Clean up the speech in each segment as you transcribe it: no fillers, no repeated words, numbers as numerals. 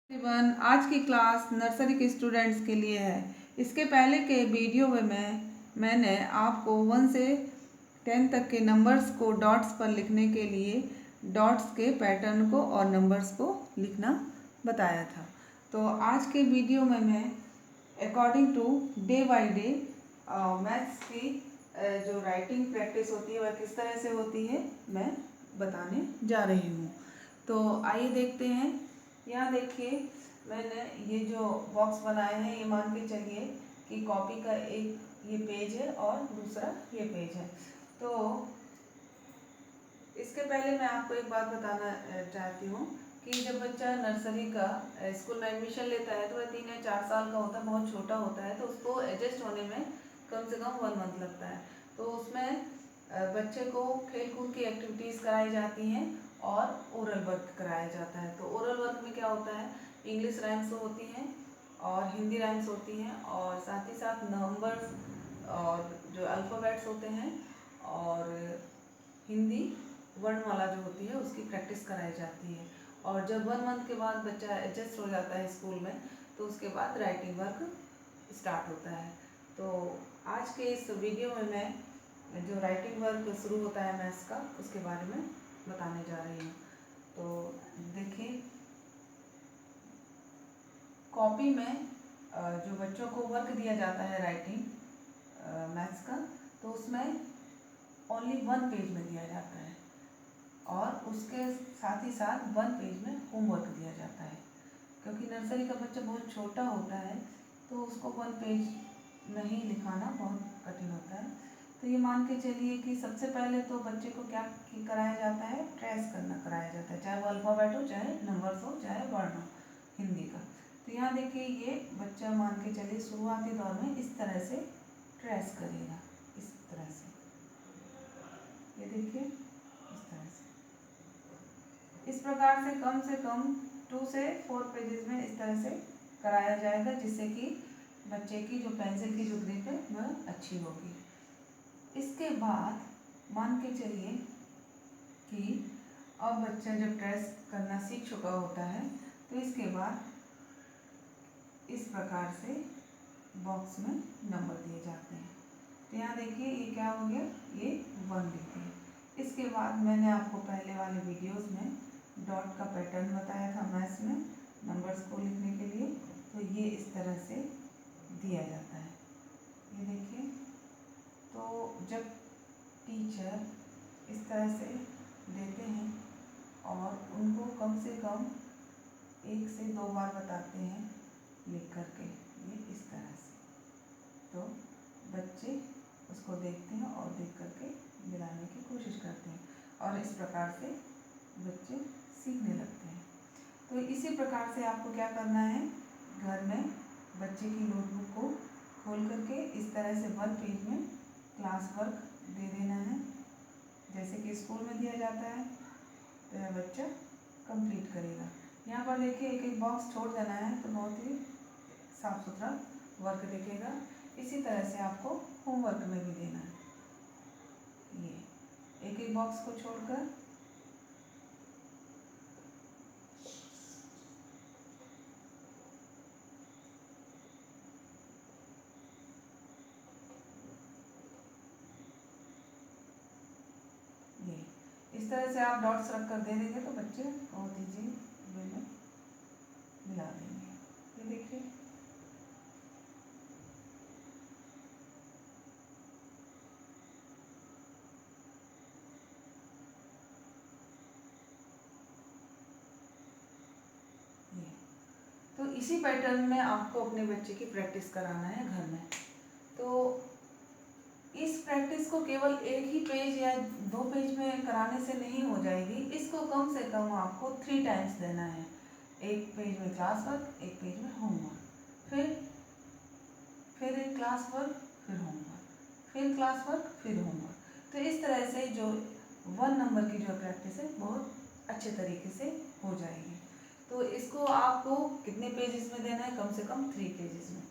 Everyone, आज की class nursery के स्टूडेंट्स के लिए है। इसके पहले के वीडियो में मैंने आपको 1 से 10 तक के नंबर्स को डॉट्स पर लिखने के लिए डॉट्स के पैटर्न को और नंबर्स को लिखना बताया था। तो आज के वीडियो में मैं according to day by day maths की जो राइटिंग प्रैक्टिस होती है वह किस तरह से होती है मैं बताने जा रही हूँ। तो आइए देखते हैं। यहाँ देखिए, मैंने ये जो बॉक्स बनाए हैं ये मान के चलिए कि कॉपी का एक ये पेज है और दूसरा ये पेज है। तो इसके पहले मैं आपको एक बात बताना चाहती हूँ कि जब बच्चा नर्सरी का स्कूल में एडमिशन लेता है तो वह 3 या 4 साल का होता है, बहुत छोटा होता है, तो उसको एडजस्ट होने में कम से कम 1 मंथ लगता है। तो उसमें बच्चे को खेल कूद की एक्टिविटीज़ कराई जाती हैं और ओरल वर्क कराया जाता है। तो ओरल वर्क में क्या होता है, इंग्लिश राइम्स होती हैं और हिंदी राइम्स होती हैं और साथ ही साथ नंबर्स और जो अल्फ़ाबेट्स होते हैं और हिंदी वर्णमाला जो होती है उसकी प्रैक्टिस कराई जाती है। और जब 1 मंथ के बाद बच्चा एडजस्ट हो जाता है स्कूल में तो उसके बाद राइटिंग वर्क स्टार्ट होता है। तो आज के इस वीडियो में मैं जो राइटिंग वर्क शुरू होता है मैथ्स का उसके बारे में बताने जा रही हूँ। तो देखिए, कॉपी में जो बच्चों को वर्क दिया जाता है राइटिंग मैथ्स का, तो उसमें ओनली 1 पेज में दिया जाता है और उसके साथ ही साथ 1 पेज में होमवर्क दिया जाता है। क्योंकि नर्सरी का बच्चा बहुत छोटा होता है तो उसको 1 पेज में ही लिखाना बहुत कठिन होता है। तो ये मान के चलिए कि सबसे पहले तो बच्चे को क्या कराया जाता है, ट्रेस करना कराया जाता है, चाहे वो अल्फ़ाबेट हो, चाहे नंबर्स हो, चाहे वर्ण हो हिंदी का। तो यहाँ देखिए, ये बच्चा मान के चलिए शुरुआती दौर में इस तरह से ट्रेस करेगा, इस तरह से, ये देखिए इस तरह से। इस प्रकार से कम 2 से 4 पेजेस में इस तरह से कराया जाएगा, जिससे कि बच्चे की जो पेंसिल की जो ग्रिप है वह अच्छी होगी। इसके बाद मान के चलिए कि अब बच्चा जब ट्रेस करना सीख चुका होता है तो इसके बाद इस प्रकार से बॉक्स में नंबर दिए जाते हैं। तो यहाँ देखिए ये क्या हो गया, ये 1 लिखिए। इसके बाद मैंने आपको पहले वाले वीडियोस में डॉट का पैटर्न बताया था मैथ्स में नंबर्स को लिखने के लिए। तो ये इस तरह से दिया जाता है, ये देखिए। तो जब टीचर इस तरह से देते हैं और उनको कम से कम 1 से 2 बार बताते हैं लिख करके, ये इस तरह से, तो बच्चे उसको देखते हैं और देख करके मिलाने की कोशिश करते हैं और इस प्रकार से बच्चे सीखने लगते हैं। तो इसी प्रकार से आपको क्या करना है, घर में बच्चे की नोटबुक को खोल करके इस तरह से 1 पेज में क्लास वर्क दे देना है, जैसे कि स्कूल में दिया जाता है। तो यह बच्चा कंप्लीट करेगा। यहाँ पर देखिए एक एक बॉक्स छोड़ देना है तो बहुत ही साफ सुथरा वर्क दिखेगा। इसी तरह से आपको होमवर्क में भी देना है, ये एक एक बॉक्स को छोड़कर ये इस तरह से आप डॉट्स रख कर दे देंगे तो बच्चे बहुत ईजी वे में मिला देंगे। ये देखिए, ये तो इसी पैटर्न में आपको अपने बच्चे की प्रैक्टिस कराना है घर में। तो इस प्रैक्टिस को केवल एक ही पेज या 2 पेज में कराने से नहीं हो जाएगी, इसको कम से कम आपको 3 टाइम्स देना है। एक पेज में क्लास वर्क, एक पेज में होमवर्क, फिर एक क्लास वर्क, फिर होमवर्क, फिर क्लास वर्क, फिर होमवर्क। तो इस तरह से जो 1 नंबर की जो प्रैक्टिस है बहुत अच्छे तरीके से हो जाएगी। तो इसको आपको कितने पेजेस में देना है, कम से कम 3 पेजेस में।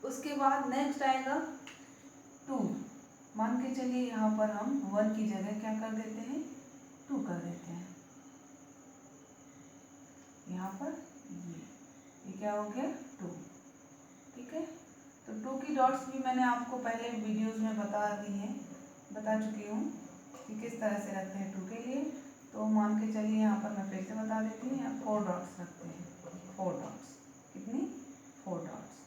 उसके बाद नेक्स्ट आएगा 2। मान के चलिए यहाँ पर हम 1 की जगह क्या कर देते हैं, 2 कर देते हैं। यहाँ पर ये क्या हो गया 2। ठीक है, तो 2 की डॉट्स भी मैंने आपको पहले वीडियोस में बता चुकी हूँ कि किस तरह से रखते हैं 2 के लिए। तो मान के चलिए यहाँ पर मैं फिर से बता देती हूँ, यहाँ 4 डॉट्स रखते हैं, 4 डॉट्स। कितनी? 4 डॉट्स।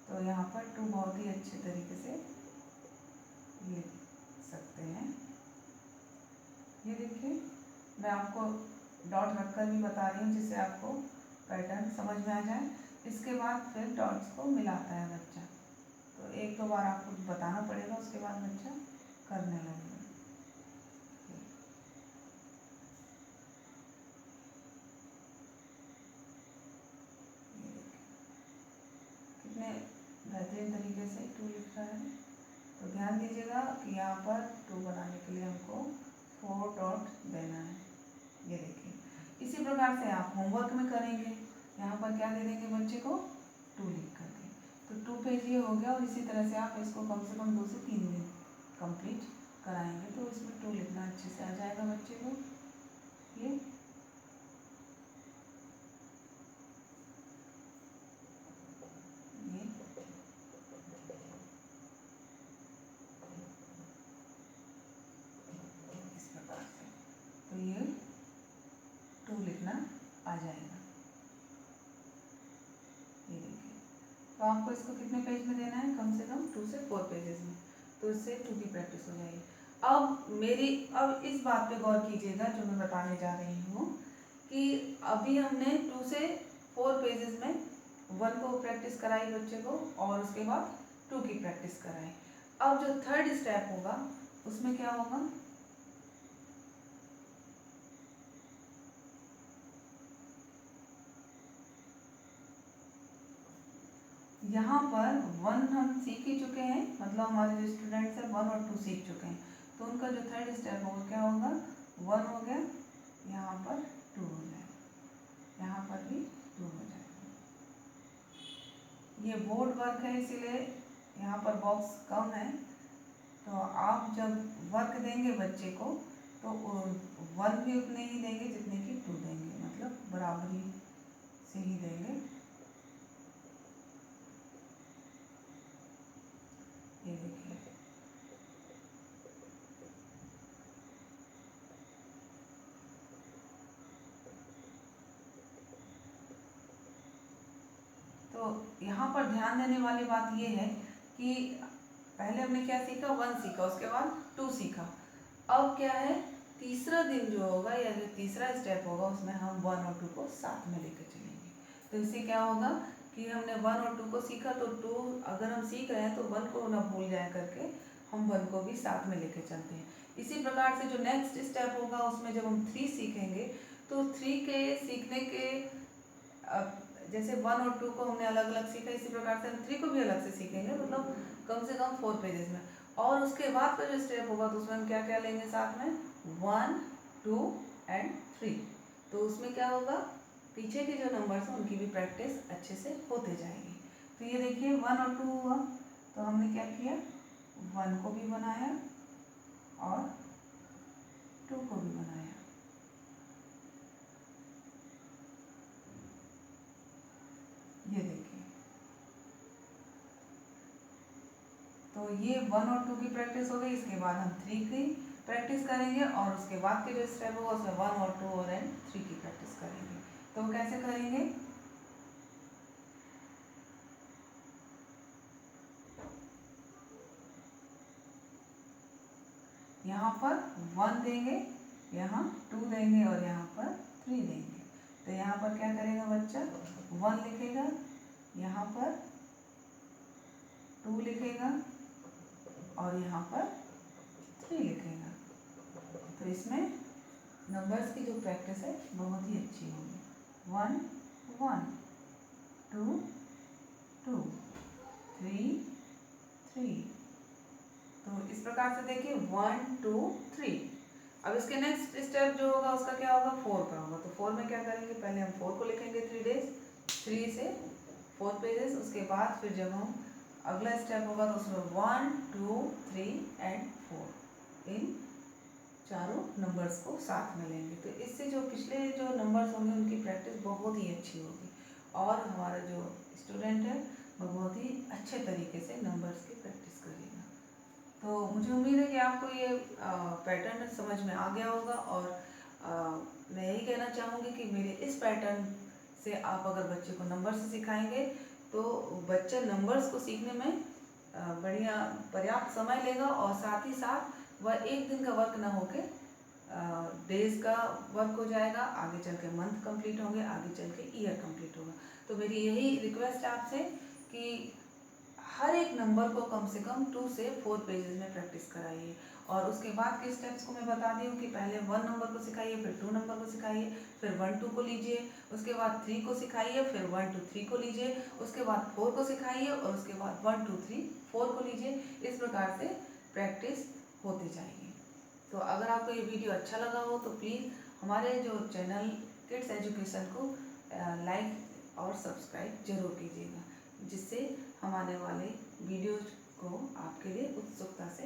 तो यहाँ पर 2 बहुत ही अच्छे तरीके से लिख सकते हैं। ये देखिए, मैं आपको डॉट रखकर भी बता रही हूँ जिससे आपको पैटर्न समझ में आ जाए। इसके बाद फिर डॉट्स को मिलाता है बच्चा, तो 1-2 बार आपको बताना पड़ेगा, उसके बाद बच्चा करने लगेगा। कितने बेहतरीन तरीके से 2 लिख रहा है। तो ध्यान दीजिएगा कि यहाँ पर 2 बनाने के लिए हमको 4 डॉट देना है। ये देखिए, इसी प्रकार से आप होमवर्क में करेंगे। यहाँ पर क्या दे देंगे बच्चे को? 2 लिख करके। तो 2 पेज ये हो गया, और इसी तरह से आप इसको कम से कम 2 से 3 दिन कंप्लीट कराएंगे तो इसमें 2 लिखना अच्छे से आ जाएगा बच्चे को। ये इस प्रकार से, तो ये 2 लिखना आ जाएगा। ये देखिए, तो आपको इसको कितने पेज में देना है? कम से कम 2 से 4 पेजेस में, तो इससे 2 की प्रैक्टिस हो जाएगी। अब इस बात पे गौर कीजिएगा जो मैं बताने जा रही हूँ कि अभी हमने 2 से 4 पेजेस में 1 को प्रैक्टिस कराई बच्चे को, और उसके बाद 2 की प्रैक्टिस कराई। अब जो थर्ड स्टेप होगा उसमें क्या होगा? यहाँ पर 1 हम सीख ही चुके हैं, मतलब हमारे जो स्टूडेंट्स हैं 1 और 2 सीख चुके हैं, तो उनका जो थर्ड स्टेप होगा क्या होगा? 1 हो गया, यहाँ पर 2 हो जाएगा, यहाँ पर भी 2 हो जाएगा। ये बोर्ड वर्क है इसीलिए यहाँ पर बॉक्स कम है, तो आप जब वर्क देंगे बच्चे को तो 1 भी उतने ही देंगे जितने कि 2 देंगे, मतलब बराबरी से ही देंगे। ये देखिए, तो यहाँ पर ध्यान देने वाली बात ये है कि पहले हमने क्या सीखा? 1 सीखा, उसके बाद 2 सीखा। अब क्या है, तीसरा दिन जो होगा या जो तीसरा स्टेप होगा उसमें हम 1 और 2 को साथ में लेकर चलेंगे। तो इससे क्या होगा कि हमने 1 और 2 को सीखा, तो 2 अगर हम सीख रहे हैं तो 1 को ना भूल जाए करके हम 1 को भी साथ में लेके चलते हैं। इसी प्रकार से जो नेक्स्ट स्टेप होगा उसमें जब हम 3 सीखेंगे तो 3 के सीखने के जैसे 1 और 2 को हमने अलग अलग सीखा, इसी प्रकार से हम 3 को भी अलग से सीखेंगे, मतलब कम से कम 4 पेजेस में। और उसके बाद का जो स्टेप होगा तो उसमें हम क्या क्या लेंगे साथ में? 1, 2 एंड 3। तो उसमें क्या होगा, पीछे के जो नंबर्स हैं उनकी भी प्रैक्टिस अच्छे से होते जाएगी। तो ये देखिए 1 और 2 हुआ, तो हमने क्या किया? 1 को भी बनाया और 2 को भी बनाया। ये देखिए, तो ये 1 और 2 की प्रैक्टिस हो गई। इसके बाद हम 3 की प्रैक्टिस करेंगे, और उसके बाद के जो स्टेप होगा उसमें 1 और 2 और 3 की प्रैक्टिस करेंगे। तो वो कैसे करेंगे? यहाँ पर 1 देंगे, यहाँ 2 देंगे और यहाँ पर 3 देंगे। तो यहाँ पर क्या करेगा बच्चा? 1 लिखेगा, यहाँ पर 2 लिखेगा और यहाँ पर 3 लिखेगा। तो इसमें नंबर्स की जो प्रैक्टिस है बहुत ही अच्छी होगी। 1 1 2 2 3 3। तो इस प्रकार से देखिए 1 2 3। अब इसके नेक्स्ट स्टेप जो होगा उसका क्या होगा? 4 का होगा। तो 4 में क्या करेंगे? पहले हम 4 को लिखेंगे 3 डेज, 3 से 4 पेजेस। उसके बाद फिर जब हम अगला स्टेप होगा तो उसमें 1 2 3 एंड 4 इन चारों नंबर्स को साथ में लेंगे। तो इससे जो पिछले जो नंबर्स होंगे उनकी प्रैक्टिस बहुत ही अच्छी होगी। और हमारा जो स्टूडेंट है वो बहुत ही अच्छे तरीके से नंबर्स की प्रैक्टिस करेगा। तो मुझे उम्मीद है कि आपको ये पैटर्न समझ में आ गया होगा, और मैं यही कहना चाहूँगी कि मेरे इस पैटर्न से आप अगर बच्चे को नंबर्स सिखाएंगे तो बच्चा नंबर्स को सीखने में बढ़िया पर्याप्त समय लेगा, और साथ ही साथ वह एक दिन का वर्क ना होके डेज का वर्क हो जाएगा, आगे चल के मंथ कंप्लीट होंगे, आगे चल के ईयर कंप्लीट होगा। तो मेरी यही रिक्वेस्ट है आपसे कि हर एक नंबर को कम से कम 2 से 4 पेजेस में प्रैक्टिस कराइए। और उसके बाद के स्टेप्स को मैं बता दी हूँ कि पहले 1 नंबर को सिखाइए, फिर 2 नंबर को सिखाइए, फिर 1 2 को लीजिए, उसके बाद 3 को सिखाइए, फिर 1 2 3 को लीजिए, उसके बाद 4 को सिखाइए, और उसके बाद 1 2 3 4 को लीजिए। इस प्रकार से प्रैक्टिस होती जाएगी। तो अगर आपको ये वीडियो अच्छा लगा हो तो प्लीज़ हमारे जो चैनल किड्स एजुकेशन को लाइक और सब्सक्राइब जरूर कीजिएगा, जिससे हम आने वाले वीडियोज को आपके लिए उत्सुकता से